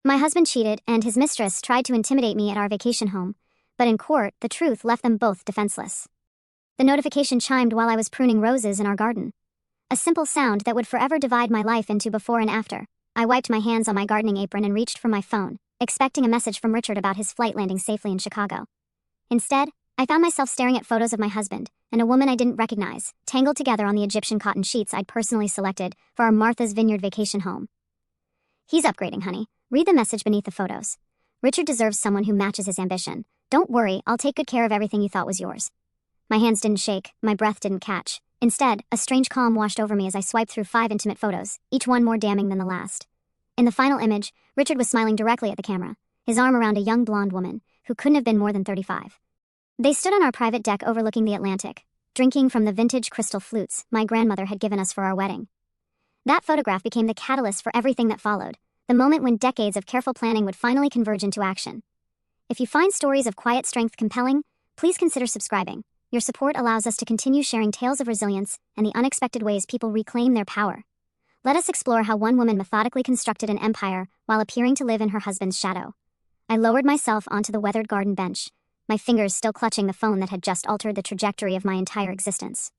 My husband cheated, and his mistress tried to intimidate me at our vacation home, but in court, the truth left them both defenseless. The notification chimed while I was pruning roses in our garden. A simple sound that would forever divide my life into before and after. I wiped my hands on my gardening apron and reached for my phone, expecting a message from Richard about his flight landing safely in Chicago. Instead, I found myself staring at photos of my husband and a woman I didn't recognize, tangled together on the Egyptian cotton sheets I'd personally selected for our Martha's Vineyard vacation home. "He's upgrading, honey. Read the message beneath the photos. Richard deserves someone who matches his ambition. Don't worry, I'll take good care of everything you thought was yours." My hands didn't shake, my breath didn't catch. Instead, a strange calm washed over me as I swiped through 5 intimate photos, each one more damning than the last. In the final image, Richard was smiling directly at the camera, his arm around a young blonde woman, who couldn't have been more than 35. They stood on our private deck overlooking the Atlantic, drinking from the vintage crystal flutes my grandmother had given us for our wedding. That photograph became the catalyst for everything that followed, the moment when decades of careful planning would finally converge into action. If you find stories of quiet strength compelling, please consider subscribing. Your support allows us to continue sharing tales of resilience and the unexpected ways people reclaim their power. Let us explore how one woman methodically constructed an empire while appearing to live in her husband's shadow. I lowered myself onto the weathered garden bench, my fingers still clutching the phone that had just altered the trajectory of my entire existence.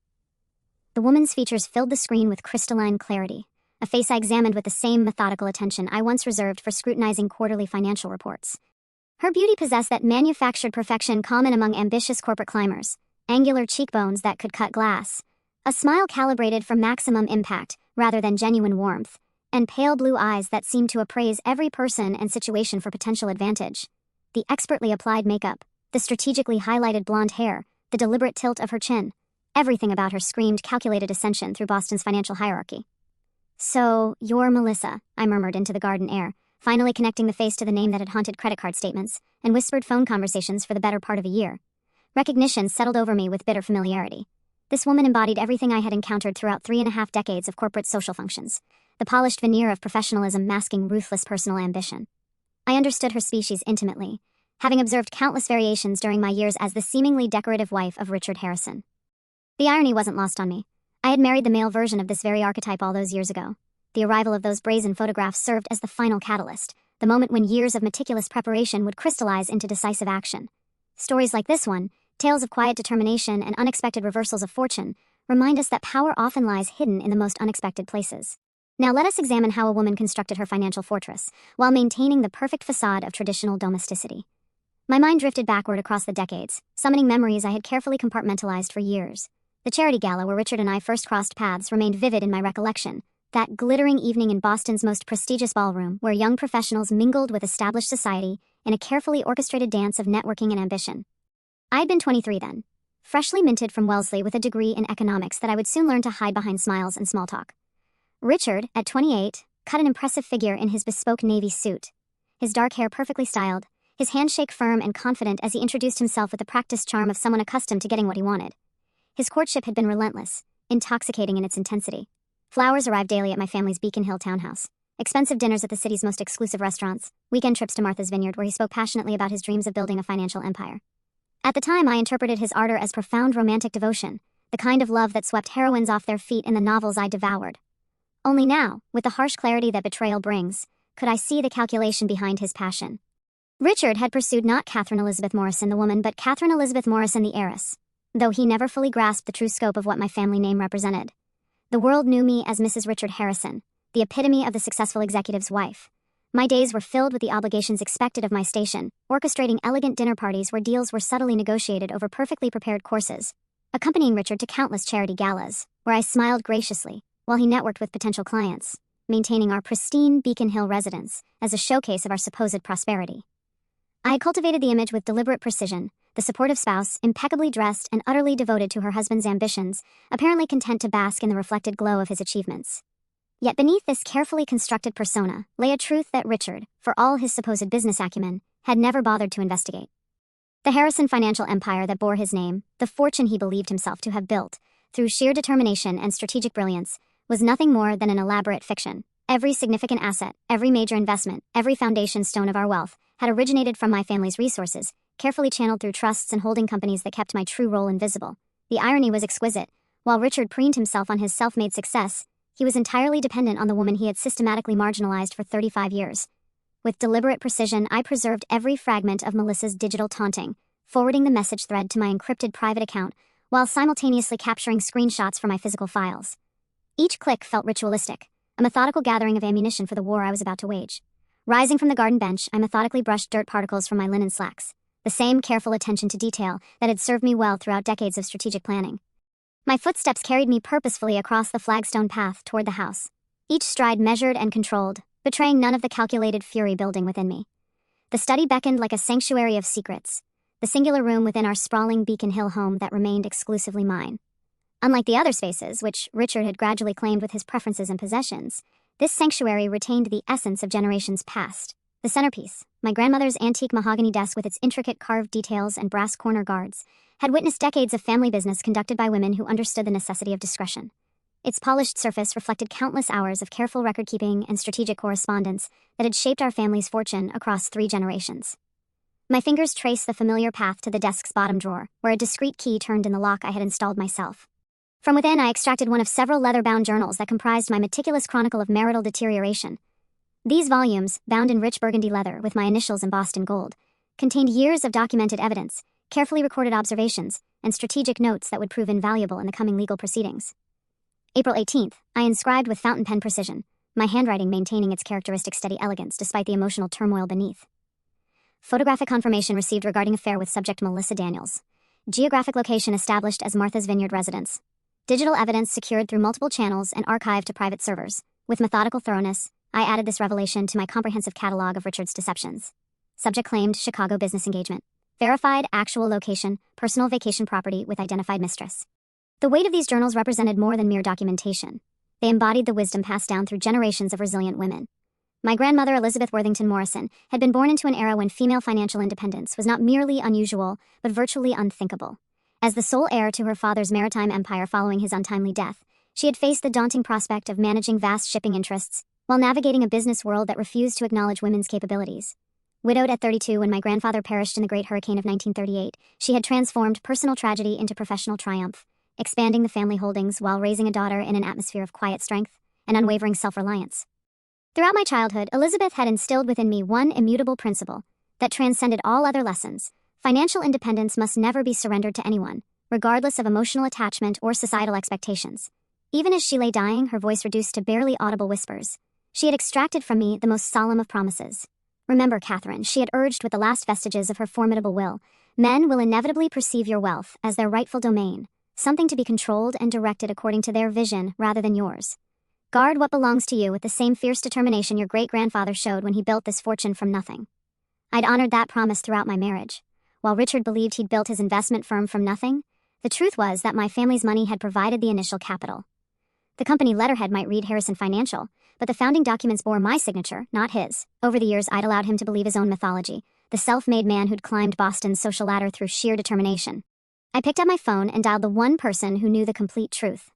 The woman's features filled the screen with crystalline clarity, a face I examined with the same methodical attention I once reserved for scrutinizing quarterly financial reports. Her beauty possessed that manufactured perfection common among ambitious corporate climbers, angular cheekbones that could cut glass, a smile calibrated for maximum impact rather than genuine warmth, and pale blue eyes that seemed to appraise every person and situation for potential advantage. The expertly applied makeup, the strategically highlighted blonde hair, the deliberate tilt of her chin, everything about her screamed calculated ascension through Boston's financial hierarchy. "So, you're Melissa," I murmured into the garden air, finally connecting the face to the name that had haunted credit card statements and whispered phone conversations for the better part of a year. Recognition settled over me with bitter familiarity. This woman embodied everything I had encountered throughout 3.5 decades of corporate social functions, the polished veneer of professionalism masking ruthless personal ambition. I understood her species intimately, having observed countless variations during my years as the seemingly decorative wife of Richard Harrison. The irony wasn't lost on me. I had married the male version of this very archetype all those years ago. The arrival of those brazen photographs served as the final catalyst, the moment when years of meticulous preparation would crystallize into decisive action. Stories like this one, tales of quiet determination and unexpected reversals of fortune, remind us that power often lies hidden in the most unexpected places. Now let us examine how a woman constructed her financial fortress, while maintaining the perfect facade of traditional domesticity. My mind drifted backward across the decades, summoning memories I had carefully compartmentalized for years. The charity gala where Richard and I first crossed paths remained vivid in my recollection, that glittering evening in Boston's most prestigious ballroom where young professionals mingled with established society in a carefully orchestrated dance of networking and ambition. I had been 23 then, freshly minted from Wellesley with a degree in economics that I would soon learn to hide behind smiles and small talk. Richard, at 28, cut an impressive figure in his bespoke navy suit, his dark hair perfectly styled, his handshake firm and confident as he introduced himself with the practiced charm of someone accustomed to getting what he wanted. His courtship had been relentless, intoxicating in its intensity. Flowers arrived daily at my family's Beacon Hill townhouse, expensive dinners at the city's most exclusive restaurants, weekend trips to Martha's Vineyard where he spoke passionately about his dreams of building a financial empire. At the time, I interpreted his ardor as profound romantic devotion, the kind of love that swept heroines off their feet in the novels I devoured. Only now, with the harsh clarity that betrayal brings, could I see the calculation behind his passion. Richard had pursued not Catherine Elizabeth Morrison the woman, but Catherine Elizabeth Morrison the heiress, though he never fully grasped the true scope of what my family name represented. The world knew me as Mrs. Richard Harrison, the epitome of the successful executive's wife. My days were filled with the obligations expected of my station, orchestrating elegant dinner parties where deals were subtly negotiated over perfectly prepared courses, accompanying Richard to countless charity galas, where I smiled graciously, while he networked with potential clients, maintaining our pristine Beacon Hill residence as a showcase of our supposed prosperity. I had cultivated the image with deliberate precision, the supportive spouse, impeccably dressed and utterly devoted to her husband's ambitions, apparently content to bask in the reflected glow of his achievements. Yet beneath this carefully constructed persona lay a truth that Richard, for all his supposed business acumen, had never bothered to investigate. The Harrison financial empire that bore his name, the fortune he believed himself to have built, through sheer determination and strategic brilliance, was nothing more than an elaborate fiction. Every significant asset, every major investment, every foundation stone of our wealth had originated from my family's resources, carefully channeled through trusts and holding companies that kept my true role invisible. The irony was exquisite. While Richard preened himself on his self-made success, he was entirely dependent on the woman he had systematically marginalized for 35 years. With deliberate precision, I preserved every fragment of Melissa's digital taunting, forwarding the message thread to my encrypted private account while simultaneously capturing screenshots for my physical files. Each click felt ritualistic, a methodical gathering of ammunition for the war I was about to wage. Rising from the garden bench, I methodically brushed dirt particles from my linen slacks, the same careful attention to detail that had served me well throughout decades of strategic planning. My footsteps carried me purposefully across the flagstone path toward the house, each stride measured and controlled, betraying none of the calculated fury building within me. The study beckoned like a sanctuary of secrets, the singular room within our sprawling Beacon Hill home that remained exclusively mine. Unlike the other spaces, which Richard had gradually claimed with his preferences and possessions, this sanctuary retained the essence of generations past. The centerpiece, my grandmother's antique mahogany desk with its intricate carved details and brass corner guards, had witnessed decades of family business conducted by women who understood the necessity of discretion. Its polished surface reflected countless hours of careful record-keeping and strategic correspondence that had shaped our family's fortune across 3 generations. My fingers traced the familiar path to the desk's bottom drawer, where a discreet key turned in the lock I had installed myself. From within, I extracted one of several leather-bound journals that comprised my meticulous chronicle of marital deterioration. These volumes, bound in rich burgundy leather with my initials embossed in gold, contained years of documented evidence, carefully recorded observations, and strategic notes that would prove invaluable in the coming legal proceedings. April 18th, I inscribed with fountain pen precision, my handwriting maintaining its characteristic steady elegance despite the emotional turmoil beneath. Photographic confirmation received regarding affair with subject Melissa Daniels. Geographic location established as Martha's Vineyard residence. Digital evidence secured through multiple channels and archived to private servers. With methodical thoroughness, I added this revelation to my comprehensive catalog of Richard's deceptions. Subject claimed Chicago business engagement. Verified actual location, personal vacation property with identified mistress. The weight of these journals represented more than mere documentation. They embodied the wisdom passed down through generations of resilient women. My grandmother, Elizabeth Worthington Morrison, had been born into an era when female financial independence was not merely unusual, but virtually unthinkable. As the sole heir to her father's maritime empire following his untimely death, she had faced the daunting prospect of managing vast shipping interests while navigating a business world that refused to acknowledge women's capabilities. Widowed at 32 when my grandfather perished in the Great Hurricane of 1938, she had transformed personal tragedy into professional triumph, expanding the family holdings while raising a daughter in an atmosphere of quiet strength and unwavering self-reliance. Throughout my childhood, Elizabeth had instilled within me one immutable principle that transcended all other lessons. Financial independence must never be surrendered to anyone, regardless of emotional attachment or societal expectations. Even as she lay dying, her voice reduced to barely audible whispers, she had extracted from me the most solemn of promises. Remember, Catherine, she had urged with the last vestiges of her formidable will, men will inevitably perceive your wealth as their rightful domain, something to be controlled and directed according to their vision rather than yours. Guard what belongs to you with the same fierce determination your great-grandfather showed when he built this fortune from nothing. I'd honored that promise throughout my marriage. While Richard believed he'd built his investment firm from nothing, the truth was that my family's money had provided the initial capital. The company letterhead might read Harrison Financial, but the founding documents bore my signature, not his. Over the years, I'd allowed him to believe his own mythology, the self-made man who'd climbed Boston's social ladder through sheer determination. I picked up my phone and dialed the one person who knew the complete truth.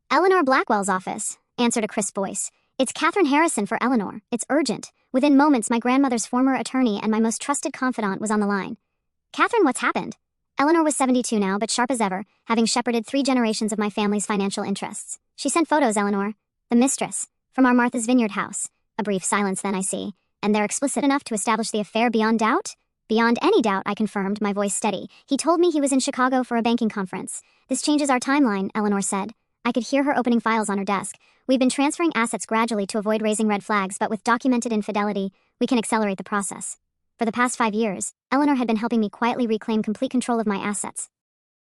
Eleanor Blackwell's office, answered a crisp voice. It's Catherine Harrison for Eleanor. It's urgent. Within moments, my grandmother's former attorney and my most trusted confidant was on the line. Catherine, what's happened? Eleanor was 72 now, but sharp as ever, having shepherded 3 generations of my family's financial interests. She sent photos, Eleanor. The Mistress, from our Martha's Vineyard house. A brief silence then, I see. And they're explicit enough to establish the affair beyond doubt? Beyond any doubt, I confirmed, my voice steady. He told me he was in Chicago for a banking conference. This changes our timeline, Eleanor said. I could hear her opening files on her desk. We've been transferring assets gradually to avoid raising red flags, but with documented infidelity, we can accelerate the process. For the past 5 years, Eleanor had been helping me quietly reclaim complete control of my assets.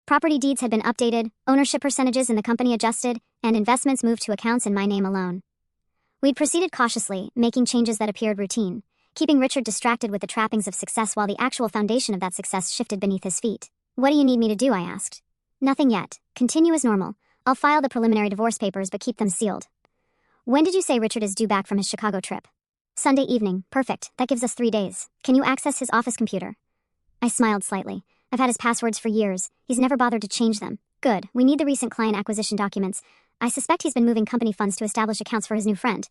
Property deeds had been updated, ownership percentages in the company adjusted, and investments moved to accounts in my name alone. We'd proceeded cautiously, making changes that appeared routine, keeping Richard distracted with the trappings of success while the actual foundation of that success shifted beneath his feet. What do you need me to do, I asked. Nothing yet. Continue as normal. I'll file the preliminary divorce papers but keep them sealed. When did you say Richard is due back from his Chicago trip? Sunday evening. Perfect. That gives us 3 days. Can you access his office computer? I smiled slightly. I've had his passwords for years. He's never bothered to change them. Good. We need the recent client acquisition documents. I suspect he's been moving company funds to establish accounts for his new friend.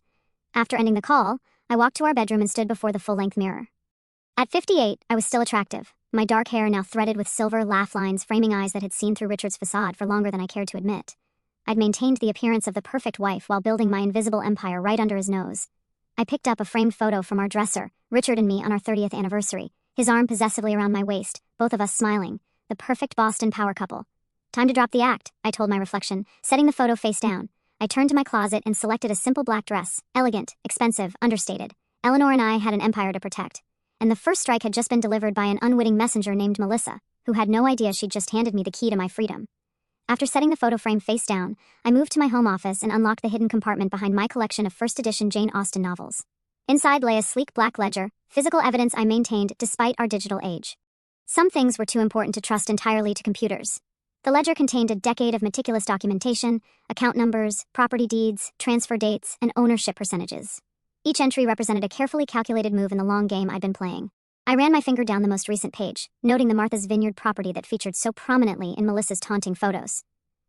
After ending the call, I walked to our bedroom and stood before the full-length mirror. At 58, I was still attractive, my dark hair now threaded with silver laugh lines framing eyes that had seen through Richard's facade for longer than I cared to admit. I'd maintained the appearance of the perfect wife while building my invisible empire right under his nose. I picked up a framed photo from our dresser, Richard and me on our 30th anniversary, his arm possessively around my waist, both of us smiling, the perfect Boston power couple. Time to drop the act, I told my reflection, setting the photo face down. I turned to my closet and selected a simple black dress, elegant, expensive, understated. Eleanor and I had an empire to protect. And the first strike had just been delivered by an unwitting messenger named Melissa, who had no idea she'd just handed me the key to my freedom. After setting the photo frame face down, I moved to my home office and unlocked the hidden compartment behind my collection of first edition Jane Austen novels. Inside lay a sleek black ledger, physical evidence I maintained despite our digital age. Some things were too important to trust entirely to computers. The ledger contained a decade of meticulous documentation, account numbers, property deeds, transfer dates, and ownership percentages. Each entry represented a carefully calculated move in the long game I'd been playing. I ran my finger down the most recent page, noting the Martha's Vineyard property that featured so prominently in Melissa's taunting photos.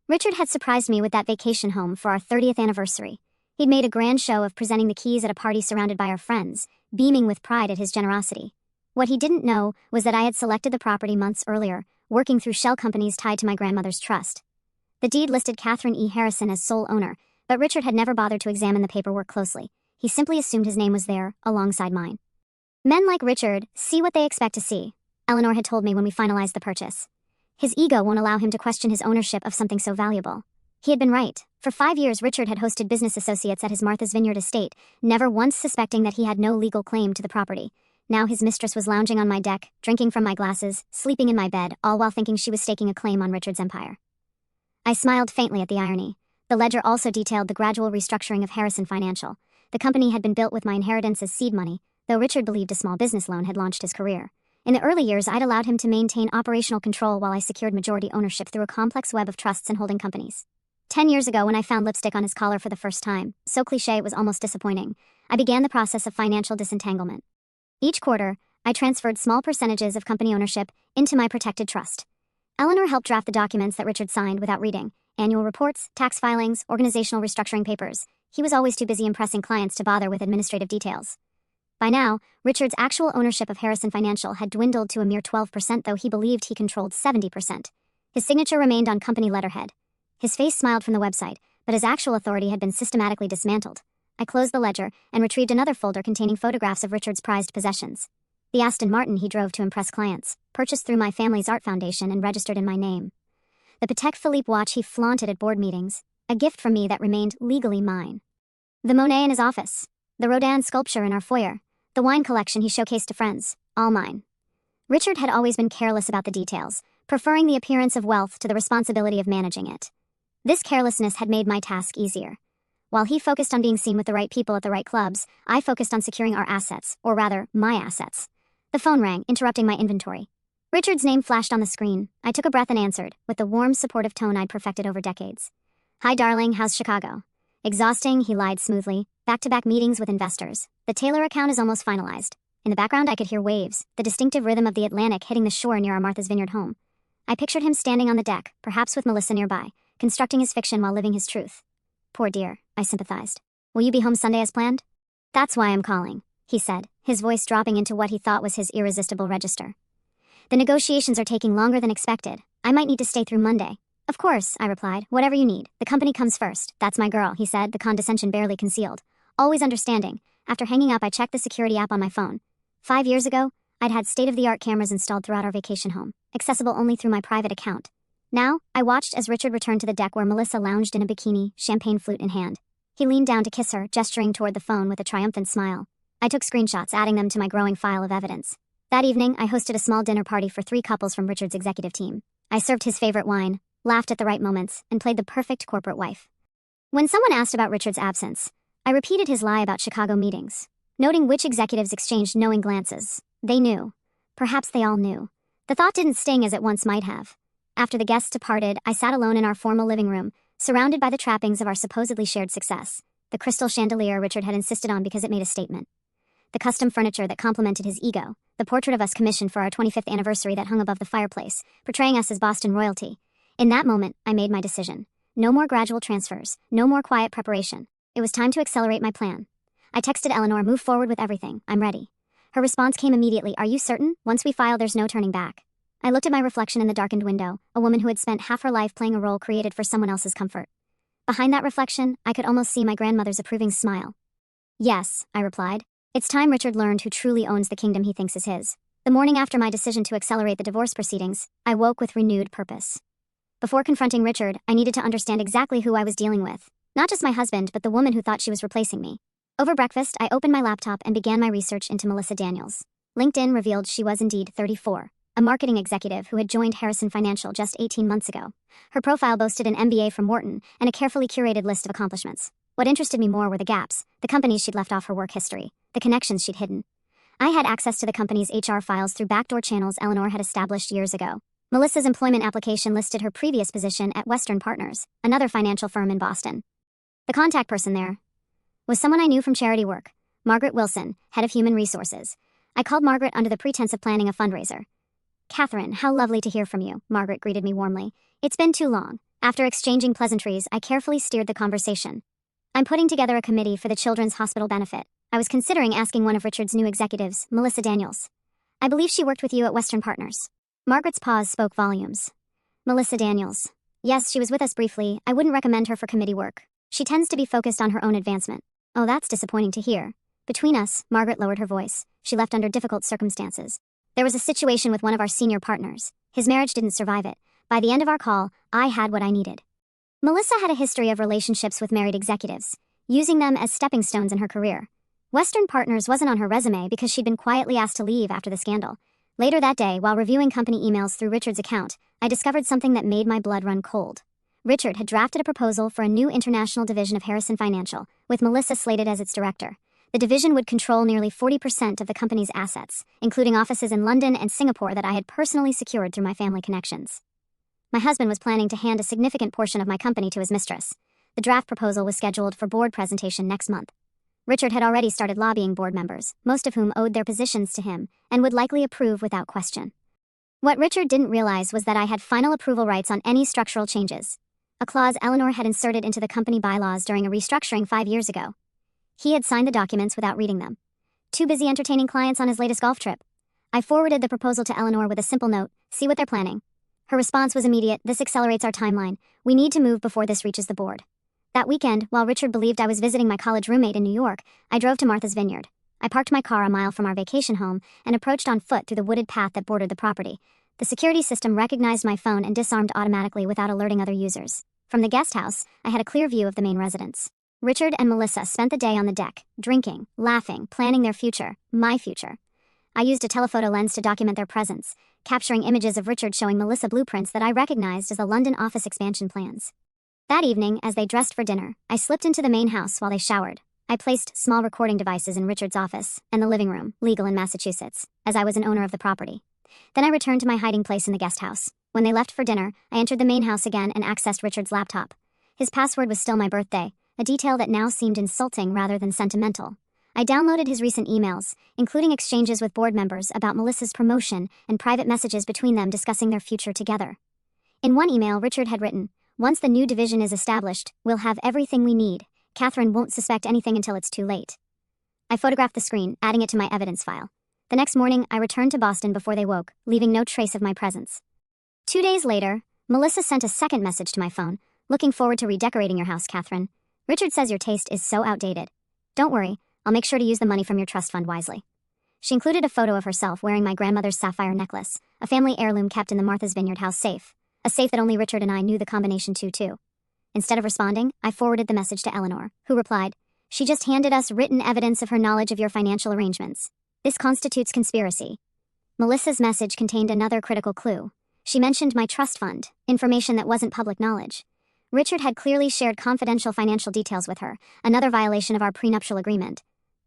Richard had surprised me with that vacation home for our 30th anniversary. He'd made a grand show of presenting the keys at a party surrounded by our friends, beaming with pride at his generosity. What he didn't know was that I had selected the property months earlier, working through shell companies tied to my grandmother's trust. The deed listed Catherine E. Harrison as sole owner, but Richard had never bothered to examine the paperwork closely. He simply assumed his name was there, alongside mine. Men like Richard see what they expect to see, Eleanor had told me when we finalized the purchase. His ego won't allow him to question his ownership of something so valuable. He had been right. For 5 years, Richard had hosted business associates at his Martha's Vineyard estate, never once suspecting that he had no legal claim to the property. Now his mistress was lounging on my deck, drinking from my glasses, sleeping in my bed, all while thinking she was staking a claim on Richard's empire. I smiled faintly at the irony. The ledger also detailed the gradual restructuring of Harrison Financial. The company had been built with my inheritance as seed money, though Richard believed a small business loan had launched his career. In the early years, I'd allowed him to maintain operational control while I secured majority ownership through a complex web of trusts and holding companies. 10 years ago, when I found lipstick on his collar for the first time, so cliché it was almost disappointing, I began the process of financial disentanglement. Each quarter, I transferred small percentages of company ownership into my protected trust. Eleanor helped draft the documents that Richard signed without reading: annual reports, tax filings, organizational restructuring papers. He was always too busy impressing clients to bother with administrative details. By now, Richard's actual ownership of Harrison Financial had dwindled to a mere 12%, though he believed he controlled 70%. His signature remained on company letterhead. His face smiled from the website, but his actual authority had been systematically dismantled. I closed the ledger and retrieved another folder containing photographs of Richard's prized possessions. The Aston Martin he drove to impress clients, purchased through my family's art foundation and registered in my name. The Patek Philippe watch he flaunted at board meetings, a gift from me that remained legally mine. The Monet in his office, the Rodin sculpture in our foyer, the wine collection he showcased to friends, all mine. Richard had always been careless about the details, preferring the appearance of wealth to the responsibility of managing it. This carelessness had made my task easier. While he focused on being seen with the right people at the right clubs, I focused on securing our assets, or rather, my assets. The phone rang, interrupting my inventory. Richard's name flashed on the screen. I took a breath and answered, with the warm, supportive tone I'd perfected over decades. "Hi, darling, how's Chicago?" "Exhausting," he lied smoothly. "Back-to-back meetings with investors. The Taylor account is almost finalized." In the background, I could hear waves, the distinctive rhythm of the Atlantic hitting the shore near our Martha's Vineyard home. I pictured him standing on the deck, perhaps with Melissa nearby, constructing his fiction while living his truth. "Poor dear," I sympathized. "Will you be home Sunday as planned?" "That's why I'm calling," he said, his voice dropping into what he thought was his irresistible register. "The negotiations are taking longer than expected. I might need to stay through Monday." "Of course," I replied. "Whatever you need. The company comes first. That's my girl," he said, the condescension barely concealed. Always understanding. After hanging up, I checked the security app on my phone. 5 years ago, I'd had state-of-the-art cameras installed throughout our vacation home, accessible only through my private account. Now, I watched as Richard returned to the deck where Melissa lounged in a bikini, champagne flute in hand. He leaned down to kiss her, gesturing toward the phone with a triumphant smile. I took screenshots, adding them to my growing file of evidence. That evening, I hosted a small dinner party for 3 couples from Richard's executive team. I served his favorite wine, laughed at the right moments, and played the perfect corporate wife. When someone asked about Richard's absence, I repeated his lie about Chicago meetings, noting which executives exchanged knowing glances. They knew. Perhaps they all knew. The thought didn't sting as it once might have. After the guests departed, I sat alone in our formal living room, surrounded by the trappings of our supposedly shared success. The crystal chandelier Richard had insisted on because it made a statement. The custom furniture that complemented his ego. The portrait of us commissioned for our 25th anniversary that hung above the fireplace, portraying us as Boston royalty. In that moment, I made my decision. No more gradual transfers, no more quiet preparation. It was time to accelerate my plan. I texted Eleanor, "Move forward with everything. I'm ready." Her response came immediately. "Are you certain? Once we file, there's no turning back." I looked at my reflection in the darkened window, a woman who had spent half her life playing a role created for someone else's comfort. Behind that reflection, I could almost see my grandmother's approving smile. Yes, I replied. It's time Richard learned who truly owns the kingdom he thinks is his. The morning after my decision to accelerate the divorce proceedings, I woke with renewed purpose. Before confronting Richard, I needed to understand exactly who I was dealing with. Not just my husband, but the woman who thought she was replacing me. Over breakfast, I opened my laptop and began my research into Melissa Daniels. LinkedIn revealed she was indeed 34, a marketing executive who had joined Harrison Financial just 18 months ago. Her profile boasted an MBA from Wharton and a carefully curated list of accomplishments. What interested me more were the gaps, the companies she'd left off her work history, the connections she'd hidden. I had access to the company's HR files through backdoor channels Eleanor had established years ago. Melissa's employment application listed her previous position at Western Partners, another financial firm in Boston. The contact person there was someone I knew from charity work, Margaret Wilson, head of human resources. I called Margaret under the pretense of planning a fundraiser. "Catherine, how lovely to hear from you," Margaret greeted me warmly. "It's been too long." After exchanging pleasantries, I carefully steered the conversation. "I'm putting together a committee for the Children's Hospital benefit. I was considering asking one of Richard's new executives, Melissa Daniels. I believe she worked with you at Western Partners." Margaret's pause spoke volumes. "Melissa Daniels. Yes, she was with us briefly. I wouldn't recommend her for committee work. She tends to be focused on her own advancement." "Oh, that's disappointing to hear." "Between us," Margaret lowered her voice. "She left under difficult circumstances. There was a situation with one of our senior partners. His marriage didn't survive it. By the end of our call, I had what I needed." Melissa had a history of relationships with married executives, using them as stepping stones in her career. Western Partners wasn't on her resume because she'd been quietly asked to leave after the scandal. Later that day, while reviewing company emails through Richard's account, I discovered something that made my blood run cold. Richard had drafted a proposal for a new international division of Harrison Financial, with Melissa slated as its director. The division would control nearly 40% of the company's assets, including offices in London and Singapore that I had personally secured through my family connections. My husband was planning to hand a significant portion of my company to his mistress. The draft proposal was scheduled for board presentation next month. Richard had already started lobbying board members, most of whom owed their positions to him, and would likely approve without question. What Richard didn't realize was that I had final approval rights on any structural changes, a clause Eleanor had inserted into the company bylaws during a restructuring 5 years ago. He had signed the documents without reading them. Too busy entertaining clients on his latest golf trip. I forwarded the proposal to Eleanor with a simple note, "See what they're planning." Her response was immediate, "This accelerates our timeline. We need to move before this reaches the board." That weekend, while Richard believed I was visiting my college roommate in New York, I drove to Martha's Vineyard. I parked my car a mile from our vacation home and approached on foot through the wooded path that bordered the property. The security system recognized my phone and disarmed automatically without alerting other users. From the guest house, I had a clear view of the main residence. Richard and Melissa spent the day on the deck, drinking, laughing, planning their future, my future. I used a telephoto lens to document their presence, capturing images of Richard showing Melissa blueprints that I recognized as the London office expansion plans. That evening, as they dressed for dinner, I slipped into the main house while they showered. I placed small recording devices in Richard's office and the living room, legal in Massachusetts, as I was an owner of the property. Then I returned to my hiding place in the guest house. When they left for dinner, I entered the main house again and accessed Richard's laptop. His password was still my birthday, a detail that now seemed insulting rather than sentimental. I downloaded his recent emails, including exchanges with board members about Melissa's promotion and private messages between them discussing their future together. In one email, Richard had written, "Once the new division is established, we'll have everything we need. Catherine won't suspect anything until it's too late." I photographed the screen, adding it to my evidence file. The next morning, I returned to Boston before they woke, leaving no trace of my presence. 2 days later, Melissa sent a second message to my phone. "Looking forward to redecorating your house, Catherine. Richard says your taste is so outdated. Don't worry, I'll make sure to use the money from your trust fund wisely." She included a photo of herself wearing my grandmother's sapphire necklace, a family heirloom kept in the Martha's Vineyard house safe, a safe that only Richard and I knew the combination to, too. Instead of responding, I forwarded the message to Eleanor, who replied, "She just handed us written evidence of her knowledge of your financial arrangements. This constitutes conspiracy." Melissa's message contained another critical clue. She mentioned my trust fund, information that wasn't public knowledge. Richard had clearly shared confidential financial details with her, another violation of our prenuptial agreement.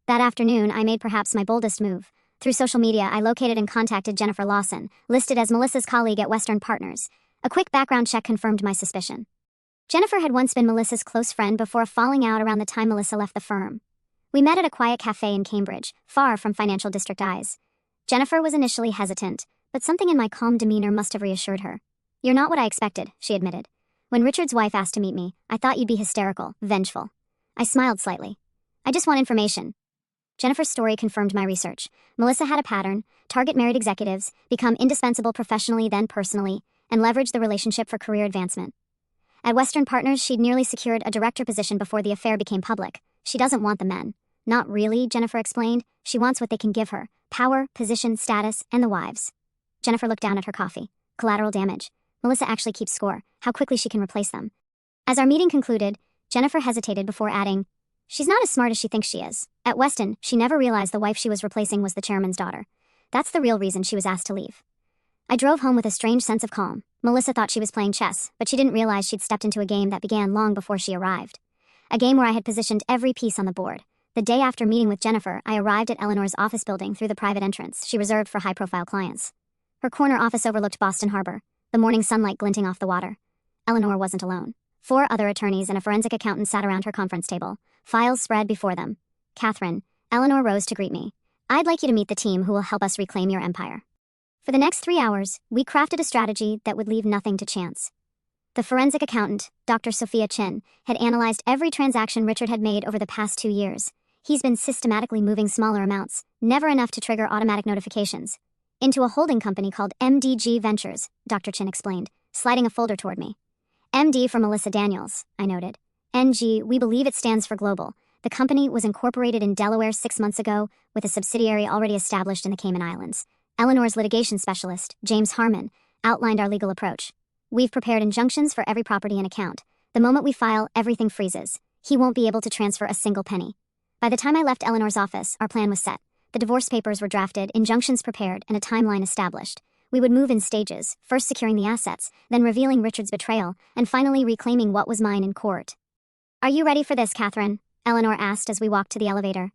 That afternoon, I made perhaps my boldest move. Through social media, I located and contacted Jennifer Lawson, listed as Melissa's colleague at Western Partners. A quick background check confirmed my suspicion. Jennifer had once been Melissa's close friend before a falling out around the time Melissa left the firm. We met at a quiet cafe in Cambridge, far from financial district eyes. Jennifer was initially hesitant, but something in my calm demeanor must have reassured her. "You're not what I expected," she admitted. "When Richard's wife asked to meet me, I thought you'd be hysterical, vengeful." I smiled slightly. "I just want information." Jennifer's story confirmed my research. Melissa had a pattern: target married executives, become indispensable professionally then personally, and leverage the relationship for career advancement. At Western Partners, she'd nearly secured a director position before the affair became public. She doesn't want the men. Not really, Jennifer explained. She wants what they can give her: power, position, status, and the wives. Jennifer looked down at her coffee. Collateral damage. Melissa actually keeps score, how quickly she can replace them. As our meeting concluded, Jennifer hesitated before adding, "She's not as smart as she thinks she is. At Weston, she never realized the wife she was replacing was the chairman's daughter. That's the real reason she was asked to leave." I drove home with a strange sense of calm. Melissa thought she was playing chess, but she didn't realize she'd stepped into a game that began long before she arrived. A game where I had positioned every piece on the board. The day after meeting with Jennifer, I arrived at Eleanor's office building through the private entrance she reserved for high-profile clients. Her corner office overlooked Boston Harbor, the morning sunlight glinting off the water. Eleanor wasn't alone. 4 other attorneys and a forensic accountant sat around her conference table, files spread before them. "Catherine," Eleanor rose to greet me. "I'd like you to meet the team who will help us reclaim your empire." For the next 3 hours, we crafted a strategy that would leave nothing to chance. The forensic accountant, Dr. Sophia Chin, had analyzed every transaction Richard had made over the past 2 years. He's been systematically moving smaller amounts, never enough to trigger automatic notifications, into a holding company called MDG Ventures, Dr. Chin explained, sliding a folder toward me. "MD for Melissa Daniels," I noted. "NG, we believe it stands for global. The company was incorporated in Delaware 6 months ago, with a subsidiary already established in the Cayman Islands." Eleanor's litigation specialist, James Harmon, outlined our legal approach. "We've prepared injunctions for every property and account. The moment we file, everything freezes. He won't be able to transfer a single penny." By the time I left Eleanor's office, our plan was set. The divorce papers were drafted, injunctions prepared, and a timeline established. We would move in stages, first securing the assets, then revealing Richard's betrayal, and finally reclaiming what was mine in court. "Are you ready for this, Catherine?" Eleanor asked as we walked to the elevator.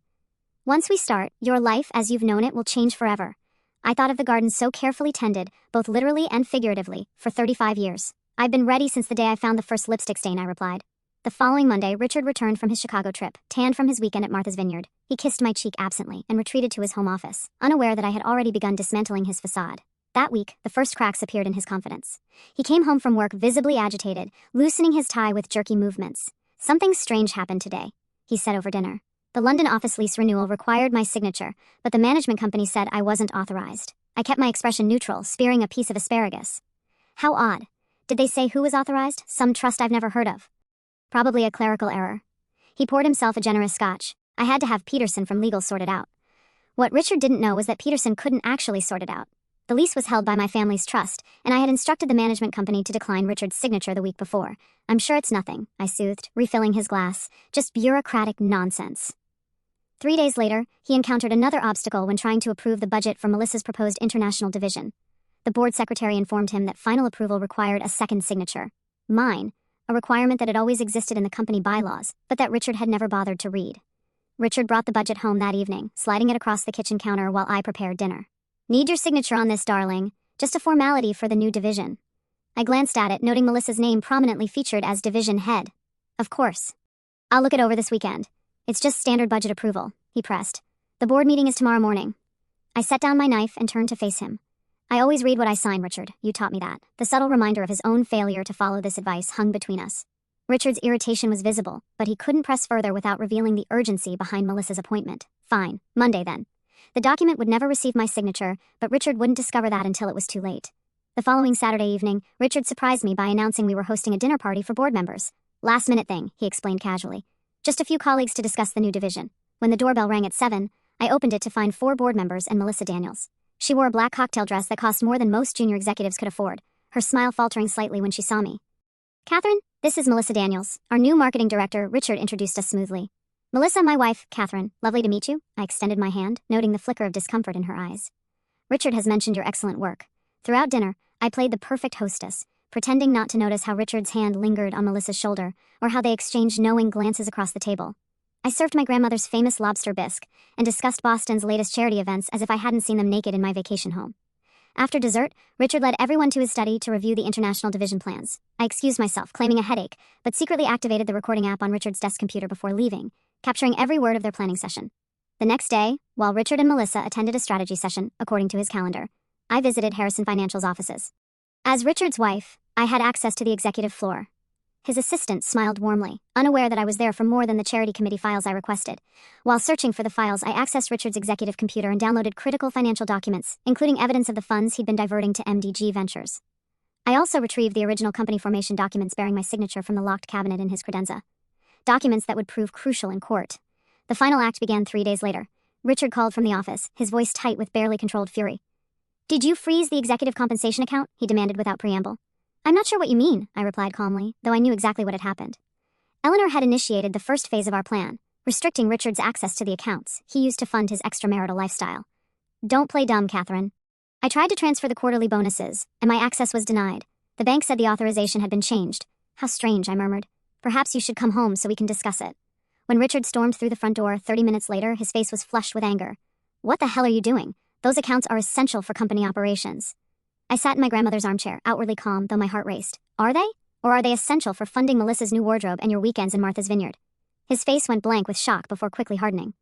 "Once we start, your life as you've known it will change forever." I thought of the garden so carefully tended, both literally and figuratively, for 35 years. "I've been ready since the day I found the first lipstick stain," I replied. The following Monday, Richard returned from his Chicago trip, tanned from his weekend at Martha's Vineyard. He kissed my cheek absently and retreated to his home office, unaware that I had already begun dismantling his facade. That week, the first cracks appeared in his confidence. He came home from work visibly agitated, loosening his tie with jerky movements. "Something strange happened today," he said over dinner. "The London office lease renewal required my signature, but the management company said I wasn't authorized. I kept my expression neutral, spearing a piece of asparagus." "How odd. Did they say who was authorized? Some trust I've never heard of." "Probably a clerical error." He poured himself a generous scotch. "I had to have Peterson from legal sort it out." What Richard didn't know was that Peterson couldn't actually sort it out. The lease was held by my family's trust, and I had instructed the management company to decline Richard's signature the week before. "I'm sure it's nothing," I soothed, refilling his glass. "Just bureaucratic nonsense." 3 days later, he encountered another obstacle when trying to approve the budget for Melissa's proposed international division. The board secretary informed him that final approval required a second signature. Mine, a requirement that had always existed in the company bylaws, but that Richard had never bothered to read. Richard brought the budget home that evening, sliding it across the kitchen counter while I prepared dinner. "Need your signature on this, darling. Just a formality for the new division." I glanced at it, noting Melissa's name prominently featured as division head. "Of course. I'll look it over this weekend. It's just standard budget approval," he pressed. "The board meeting is tomorrow morning." I set down my knife and turned to face him. "I always read what I sign, Richard. You taught me that." The subtle reminder of his own failure to follow this advice hung between us. Richard's irritation was visible, but he couldn't press further without revealing the urgency behind Melissa's appointment. "Fine. Monday, then." The document would never receive my signature, but Richard wouldn't discover that until it was too late. The following Saturday evening, Richard surprised me by announcing we were hosting a dinner party for board members. "Last-minute thing," he explained casually. "Just a few colleagues to discuss the new division." When the doorbell rang at 7, I opened it to find 4 board members and Melissa Daniels. She wore a black cocktail dress that cost more than most junior executives could afford, her smile faltering slightly when she saw me. "Catherine, this is Melissa Daniels, our new marketing director," Richard introduced us smoothly. "Melissa, my wife, Catherine. Lovely to meet you." I extended my hand, noting the flicker of discomfort in her eyes. "Richard has mentioned your excellent work." Throughout dinner, I played the perfect hostess, pretending not to notice how Richard's hand lingered on Melissa's shoulder, or how they exchanged knowing glances across the table. I served my grandmother's famous lobster bisque, and discussed Boston's latest charity events as if I hadn't seen them naked in my vacation home. After dessert, Richard led everyone to his study to review the international division plans. I excused myself, claiming a headache, but secretly activated the recording app on Richard's desk computer before leaving, capturing every word of their planning session. The next day, while Richard and Melissa attended a strategy session, according to his calendar, I visited Harrison Financial's offices. As Richard's wife, I had access to the executive floor. His assistant smiled warmly, unaware that I was there for more than the charity committee files I requested. While searching for the files, I accessed Richard's executive computer and downloaded critical financial documents, including evidence of the funds he'd been diverting to MDG Ventures. I also retrieved the original company formation documents bearing my signature from the locked cabinet in his credenza. Documents that would prove crucial in court. The final act began 3 days later. Richard called from the office, his voice tight with barely controlled fury. "Did you freeze the executive compensation account?" he demanded without preamble. "I'm not sure what you mean," I replied calmly, though I knew exactly what had happened. Eleanor had initiated the first phase of our plan, restricting Richard's access to the accounts he used to fund his extramarital lifestyle. "Don't play dumb, Catherine." I tried to transfer the quarterly bonuses, and my access was denied. The bank said the authorization had been changed. "How strange," I murmured. "Perhaps you should come home so we can discuss it." When Richard stormed through the front door 30 minutes later, his face was flushed with anger. "What the hell are you doing? Those accounts are essential for company operations." I sat in my grandmother's armchair, outwardly calm, though my heart raced. "Are they? Or are they essential for funding Melissa's new wardrobe and your weekends in Martha's Vineyard?" His face went blank with shock before quickly hardening.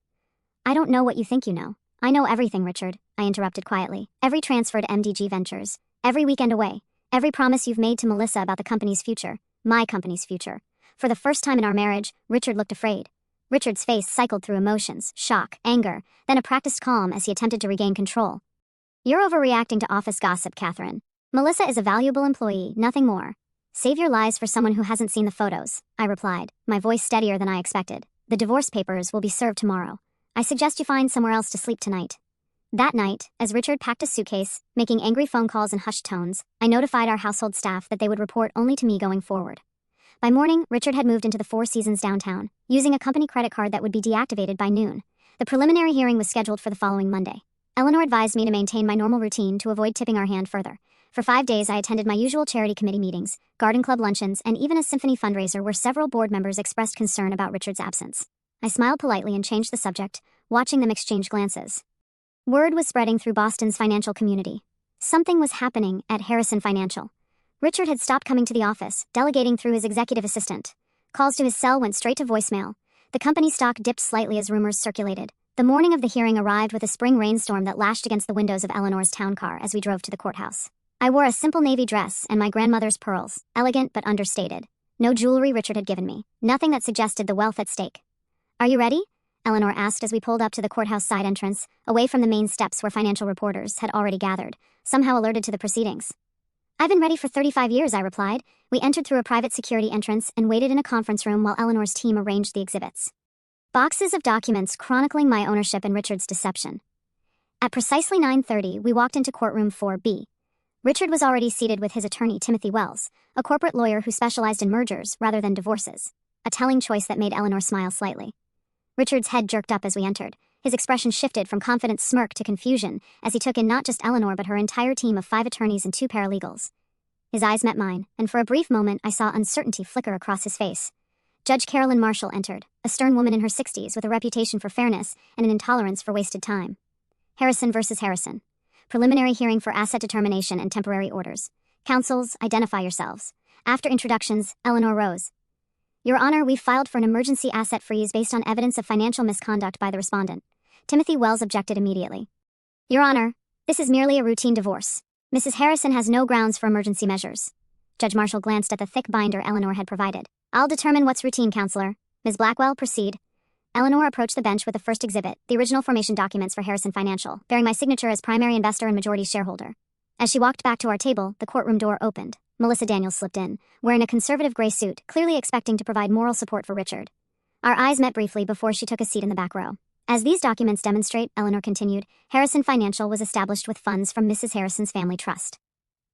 "I don't know what you think you know." "I know everything, Richard," I interrupted quietly. "Every transfer to MDG Ventures, every weekend away, every promise you've made to Melissa about the company's future, my company's future." For the first time in our marriage, Richard looked afraid. Richard's face cycled through emotions, shock, anger, then a practiced calm as he attempted to regain control. "You're overreacting to office gossip, Catherine. Melissa is a valuable employee, nothing more. Save your lies for someone who hasn't seen the photos," I replied, my voice steadier than I expected. "The divorce papers will be served tomorrow. I suggest you find somewhere else to sleep tonight." That night, as Richard packed a suitcase, making angry phone calls in hushed tones, I notified our household staff that they would report only to me going forward. By morning, Richard had moved into the Four Seasons downtown, using a company credit card that would be deactivated by noon. The preliminary hearing was scheduled for the following Monday. Eleanor advised me to maintain my normal routine to avoid tipping our hand further. For 5 days, I attended my usual charity committee meetings, garden club luncheons, and even a symphony fundraiser where several board members expressed concern about Richard's absence. I smiled politely and changed the subject, watching them exchange glances. Word was spreading through Boston's financial community. Something was happening at Harrison Financial. Richard had stopped coming to the office, delegating through his executive assistant. Calls to his cell went straight to voicemail. The company stock dipped slightly as rumors circulated. The morning of the hearing arrived with a spring rainstorm that lashed against the windows of Eleanor's town car as we drove to the courthouse. I wore a simple navy dress and my grandmother's pearls, elegant but understated. No jewelry Richard had given me, nothing that suggested the wealth at stake. "Are you ready?" Eleanor asked as we pulled up to the courthouse side entrance, away from the main steps where financial reporters had already gathered, somehow alerted to the proceedings. "I've been ready for 35 years, I replied. We entered through a private security entrance and waited in a conference room while Eleanor's team arranged the exhibits. Boxes of documents chronicling my ownership and Richard's deception. At precisely 9:30, we walked into courtroom 4B. Richard was already seated with his attorney, Timothy Wells, a corporate lawyer who specialized in mergers rather than divorces, a telling choice that made Eleanor smile slightly. Richard's head jerked up as we entered. His expression shifted from confident smirk to confusion as he took in not just Eleanor but her entire team of 5 attorneys and 2 paralegals. His eyes met mine, and for a brief moment I saw uncertainty flicker across his face. Judge Carolyn Marshall entered, a stern woman in her 60s with a reputation for fairness and an intolerance for wasted time. Harrison versus Harrison. Preliminary hearing for asset determination and temporary orders. Counsels, identify yourselves. After introductions, Eleanor rose. "Your Honor, we've filed for an emergency asset freeze based on evidence of financial misconduct by the respondent." Timothy Wells objected immediately. "Your Honor, this is merely a routine divorce. Mrs. Harrison has no grounds for emergency measures." Judge Marshall glanced at the thick binder Eleanor had provided. "I'll determine what's routine, Counselor. Ms. Blackwell, proceed." Eleanor approached the bench with the first exhibit, the original formation documents for Harrison Financial, bearing my signature as primary investor and majority shareholder. As she walked back to our table, the courtroom door opened. Melissa Daniels slipped in, wearing a conservative gray suit, clearly expecting to provide moral support for Richard. Our eyes met briefly before she took a seat in the back row. "As these documents demonstrate," Eleanor continued, "Harrison Financial was established with funds from Mrs. Harrison's family trust.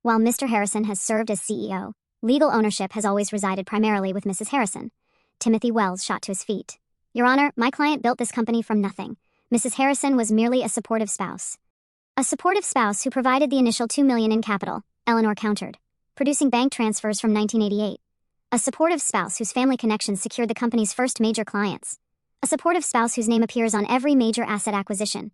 While Mr. Harrison has served as CEO, legal ownership has always resided primarily with Mrs. Harrison." Timothy Wells shot to his feet. "Your Honor, my client built this company from nothing. Mrs. Harrison was merely a supportive spouse." "A supportive spouse who provided the initial $2 million in capital," Eleanor countered, "producing bank transfers from 1988. A supportive spouse whose family connections secured the company's first major clients. A supportive spouse whose name appears on every major asset acquisition."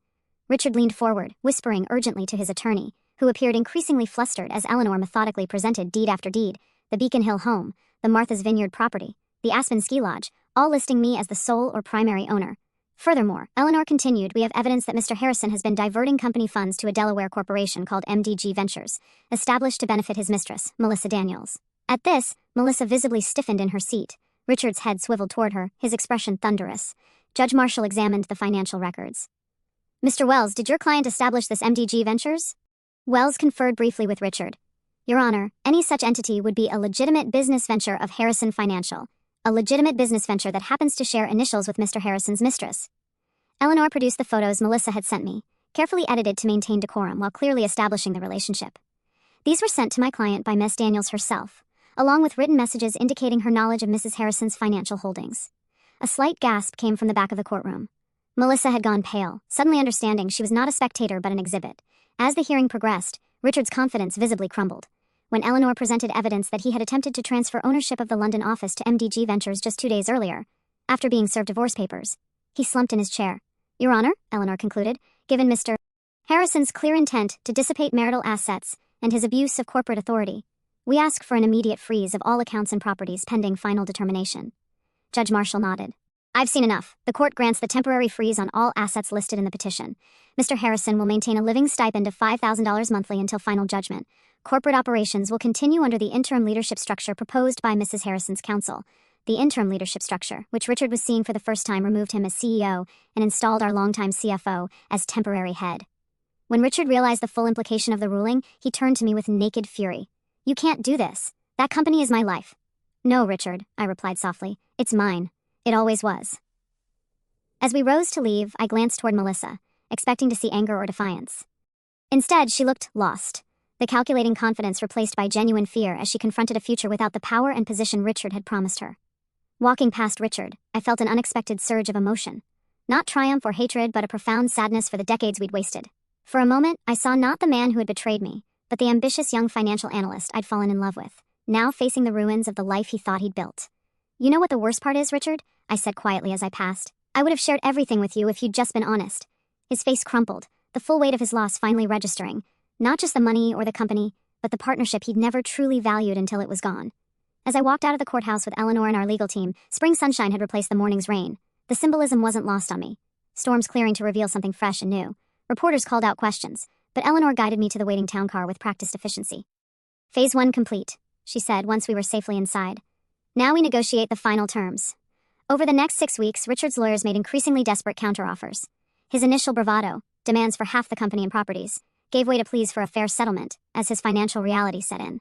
Richard leaned forward, whispering urgently to his attorney, who appeared increasingly flustered as Eleanor methodically presented deed after deed, the Beacon Hill home, the Martha's Vineyard property, the Aspen Ski Lodge, all listing me as the sole or primary owner. "Furthermore," Eleanor continued, "we have evidence that Mr. Harrison has been diverting company funds to a Delaware corporation called MDG Ventures, established to benefit his mistress, Melissa Daniels." At this, Melissa visibly stiffened in her seat. Richard's head swiveled toward her, his expression thunderous. Judge Marshall examined the financial records. "Mr. Wells, did your client establish this MDG Ventures?" Wells conferred briefly with Richard. "Your Honor, any such entity would be a legitimate business venture of Harrison Financial. a legitimate business venture that happens to share initials with Mr. Harrison's mistress. Eleanor produced the photos Melissa had sent me, carefully edited to maintain decorum while clearly establishing the relationship. These were sent to my client by Miss Daniels herself, along with written messages indicating her knowledge of Mrs. Harrison's financial holdings. A slight gasp came from the back of the courtroom. Melissa had gone pale, suddenly understanding she was not a spectator but an exhibit. As the hearing progressed, Richard's confidence visibly crumbled. When Eleanor presented evidence that he had attempted to transfer ownership of the London office to MDG Ventures just 2 days earlier, after being served divorce papers, he slumped in his chair. Your Honor, Eleanor concluded, given Mr. Harrison's clear intent to dissipate marital assets and his abuse of corporate authority, we ask for an immediate freeze of all accounts and properties pending final determination. Judge Marshall nodded. I've seen enough. The court grants the temporary freeze on all assets listed in the petition. Mr. Harrison will maintain a living stipend of $5,000 monthly until final judgment. Corporate operations will continue under the interim leadership structure proposed by Mrs. Harrison's counsel. The interim leadership structure, which Richard was seeing for the first time, removed him as CEO and installed our longtime CFO as temporary head. When Richard realized the full implication of the ruling, he turned to me with naked fury. You can't do this. That company is my life. No, Richard, I replied softly. It's mine. It always was. As we rose to leave, I glanced toward Melissa, expecting to see anger or defiance. Instead, she looked lost, the calculating confidence replaced by genuine fear as she confronted a future without the power and position Richard had promised her. Walking past Richard, I felt an unexpected surge of emotion. Not triumph or hatred, but a profound sadness for the decades we'd wasted. For a moment, I saw not the man who had betrayed me, but the ambitious young financial analyst I'd fallen in love with, now facing the ruins of the life he thought he'd built. You know what the worst part is, Richard? I said quietly as I passed. I would have shared everything with you if you'd just been honest. His face crumpled, the full weight of his loss finally registering, not just the money or the company, but the partnership he'd never truly valued until it was gone. As I walked out of the courthouse with Eleanor and our legal team, spring sunshine had replaced the morning's rain. The symbolism wasn't lost on me. Storms clearing to reveal something fresh and new. Reporters called out questions, but Eleanor guided me to the waiting town car with practiced efficiency. Phase 1 complete, she said once we were safely inside. Now we negotiate the final terms. Over the next 6 weeks, Richard's lawyers made increasingly desperate counteroffers. His initial bravado, demands for half the company and properties, gave way to pleas for a fair settlement as his financial reality set in.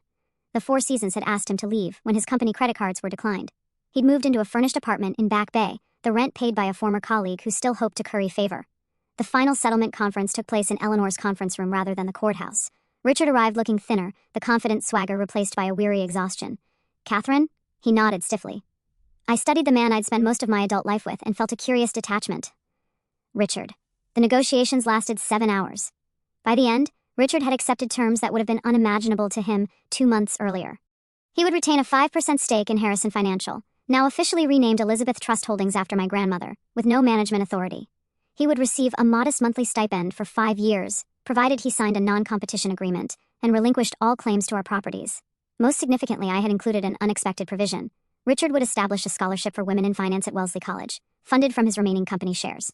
The Four Seasons had asked him to leave when his company credit cards were declined. He'd moved into a furnished apartment in Back Bay, the rent paid by a former colleague who still hoped to curry favor. The final settlement conference took place in Eleanor's conference room rather than the courthouse. Richard arrived looking thinner, the confident swagger replaced by a weary exhaustion. Catherine? He nodded stiffly. I studied the man I'd spent most of my adult life with and felt a curious detachment. Richard. The negotiations lasted 7 hours. By the end, Richard had accepted terms that would have been unimaginable to him 2 months earlier. He would retain a 5% stake in Harrison Financial, now officially renamed Elizabeth Trust Holdings after my grandmother, with no management authority. He would receive a modest monthly stipend for 5 years, provided he signed a non-competition agreement and relinquished all claims to our properties. Most significantly, I had included an unexpected provision. Richard would establish a scholarship for women in finance at Wellesley College, funded from his remaining company shares.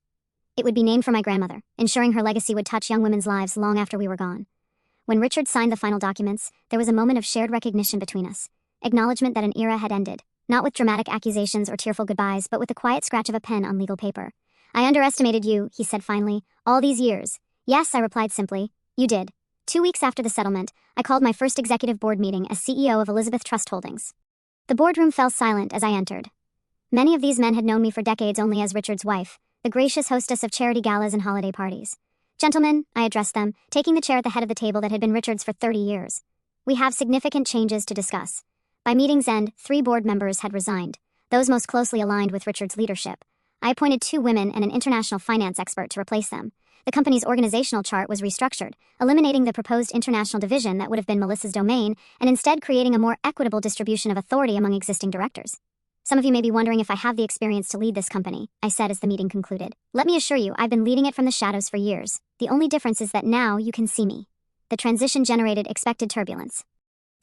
It would be named for my grandmother, ensuring her legacy would touch young women's lives long after we were gone. When Richard signed the final documents, there was a moment of shared recognition between us, acknowledgement that an era had ended, not with dramatic accusations or tearful goodbyes, but with the quiet scratch of a pen on legal paper. I underestimated you, he said finally, all these years. Yes, I replied simply. You did. 2 weeks after the settlement, I called my first executive board meeting as CEO of Elizabeth Trust Holdings. The boardroom fell silent as I entered. Many of these men had known me for decades only as Richard's wife, the gracious hostess of charity galas and holiday parties. Gentlemen, I addressed them, taking the chair at the head of the table that had been Richard's for 30 years. We have significant changes to discuss. By meeting's end, 3 board members had resigned, those most closely aligned with Richard's leadership. I appointed 2 women and an international finance expert to replace them. The company's organizational chart was restructured, eliminating the proposed international division that would have been Melissa's domain, and instead creating a more equitable distribution of authority among existing directors. Some of you may be wondering if I have the experience to lead this company, I said as the meeting concluded. Let me assure you, I've been leading it from the shadows for years. The only difference is that now you can see me. The transition generated expected turbulence.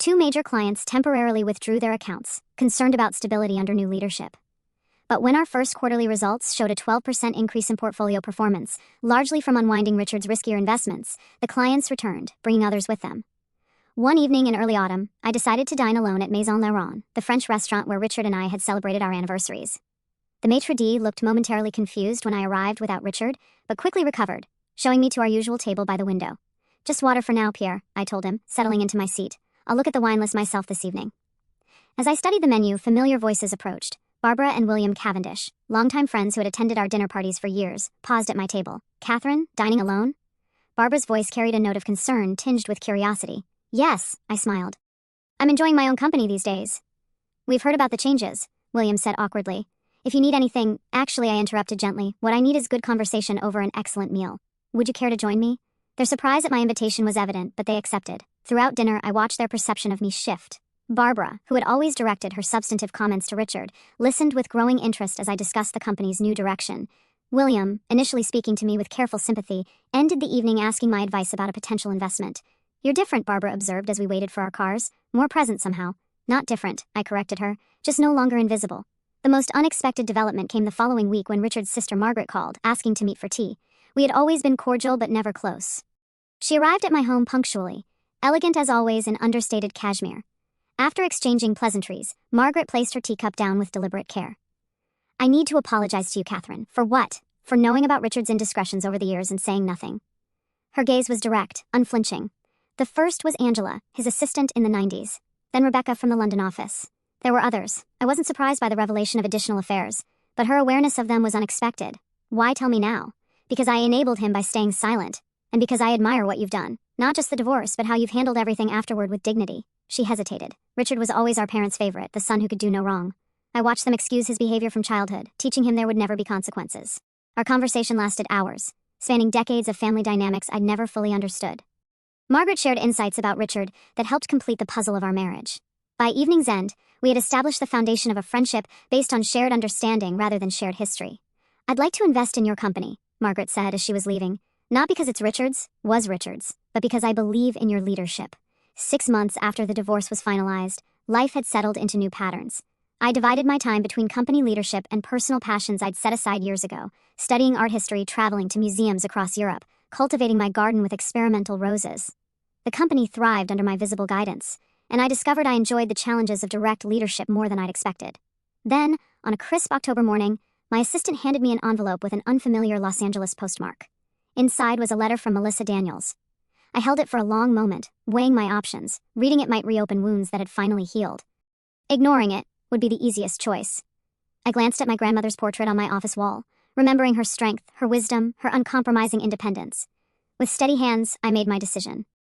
2 major clients temporarily withdrew their accounts, concerned about stability under new leadership. But when our first quarterly results showed a 12% increase in portfolio performance, largely from unwinding Richard's riskier investments, the clients returned, bringing others with them. One evening in early autumn, I decided to dine alone at Maison Laurent, the French restaurant where Richard and I had celebrated our anniversaries. The maitre d' looked momentarily confused when I arrived without Richard, but quickly recovered, showing me to our usual table by the window. Just water for now, Pierre, I told him, settling into my seat. I'll look at the wine list myself this evening. As I studied the menu, familiar voices approached, Barbara and William Cavendish, longtime friends who had attended our dinner parties for years, paused at my table. Catherine, dining alone? Barbara's voice carried a note of concern tinged with curiosity. Yes, I smiled. I'm enjoying my own company these days. We've heard about the changes, William said awkwardly. If you need anything, actually, I interrupted gently. What I need is good conversation over an excellent meal. Would you care to join me? Their surprise at my invitation was evident, but they accepted. Throughout dinner, I watched their perception of me shift. Barbara, who had always directed her substantive comments to Richard, listened with growing interest as I discussed the company's new direction. William, initially speaking to me with careful sympathy, ended the evening asking my advice about a potential investment. You're different, Barbara observed as we waited for our cars. More present somehow. Not different, I corrected her, just no longer invisible. The most unexpected development came the following week when Richard's sister Margaret called, asking to meet for tea. We had always been cordial but never close. She arrived at my home punctually, elegant as always in understated cashmere. After exchanging pleasantries, Margaret placed her teacup down with deliberate care. I need to apologize to you, Catherine. For what? For knowing about Richard's indiscretions over the years and saying nothing. Her gaze was direct, unflinching. The first was Angela, his assistant in the 90s. Then Rebecca from the London office. There were others. I wasn't surprised by the revelation of additional affairs, but her awareness of them was unexpected. Why tell me now? Because I enabled him by staying silent, and because I admire what you've done. Not just the divorce, but how you've handled everything afterward with dignity. She hesitated. Richard was always our parents' favorite, the son who could do no wrong. I watched them excuse his behavior from childhood, teaching him there would never be consequences. Our conversation lasted hours, spanning decades of family dynamics I'd never fully understood. Margaret shared insights about Richard that helped complete the puzzle of our marriage. By evening's end, we had established the foundation of a friendship based on shared understanding rather than shared history. I'd like to invest in your company, Margaret said as she was leaving. Not because it's Richard's, but because I believe in your leadership. 6 months after the divorce was finalized, life had settled into new patterns. I divided my time between company leadership and personal passions I'd set aside years ago, studying art history, traveling to museums across Europe, cultivating my garden with experimental roses. The company thrived under my visible guidance, and I discovered I enjoyed the challenges of direct leadership more than I'd expected. Then, on a crisp October morning, my assistant handed me an envelope with an unfamiliar Los Angeles postmark. Inside was a letter from Melissa Daniels. I held it for a long moment, weighing my options. Reading it might reopen wounds that had finally healed. Ignoring it would be the easiest choice. I glanced at my grandmother's portrait on my office wall, remembering her strength, her wisdom, her uncompromising independence. With steady hands, I made my decision.